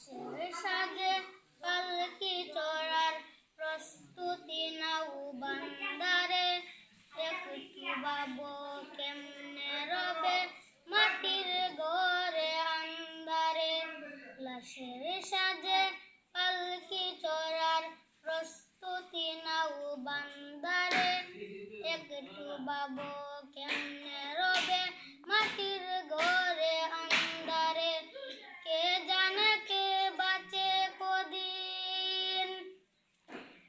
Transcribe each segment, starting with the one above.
সাজে পালকি চড়ার প্রস্তুতি নাও বান্দারে, একটু ভাবো কেমনে রবে মাটির ঘরে আন্দারে। লাশের সাজে পালকি চড়ার প্রস্তুতি নাও বান্দারে, একটু ভাবো কেমনে রবে মাটির ঘরে আন্দারে। কে জানে কে বাঁচে কদিন,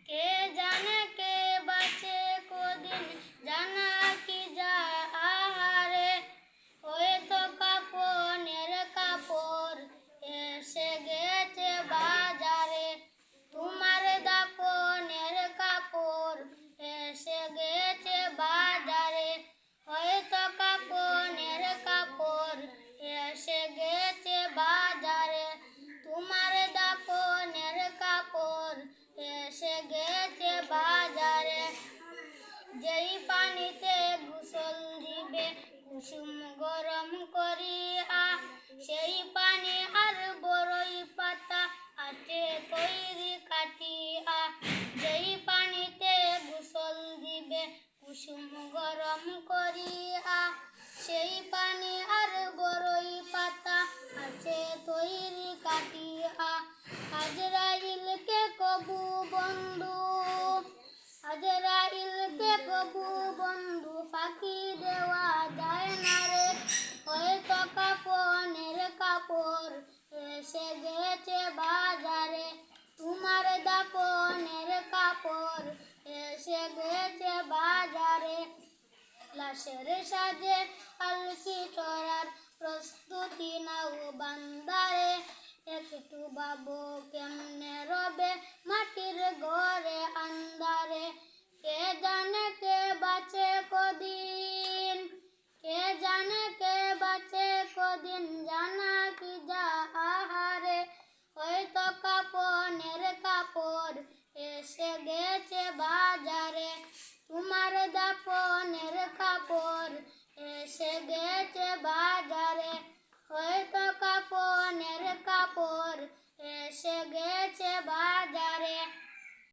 কে জানে কে বাঁচে কদিন, জানা কি যায় আহারে। হয়তো কাফনের কাপড় এসে গেছে বাজারে, তোমার দাফনের কাপড় এসে গেছে বাজারে। হয়তো কাফনের কাপড় এসে গেছে বাজারে, তোমার দাফনের কাপড় এসে গেছে বাজারে। যেই পানিতে গোসল দিবে কুসুম গরম করিয়া, সেই পানি আর বড়ই পাতা আছে তৈরি কাটিয়া। যেই পানিতে গোসল দিবে কুসুম গরম করিয়া, সেই পানি আর বড়ই পাতা আছে তৈরি কাটিয়া। আজরাইলকে কবু বন্ধু, আজরাইলকে কবু বন্ধু ফাঁকি দেওয়া যায় না রে। হয়তো কাফনের কাপড় এসে গেছে বাজারে, তোমার দাফনের কাপড় এসে গেছে বাজারে। লাশের সাজে পালকি চড়ার প্রস্তুতি নাও বান্দারে, একটু ভাবো কেমনে রবে মাটির ঘরে আন্দারে। কে জানে কে বাঁচে কদিন, কে জানে কে বাঁচে কদিন, জানা কি যায় আহারে। হয়তো কাফনের কাপড় এসে গেছে বাজারে, তোমার দাফনের কাপড় এসে গেছে বাজারে। হয়তো কাফনের কাপড় এসে গেছে বাজারে।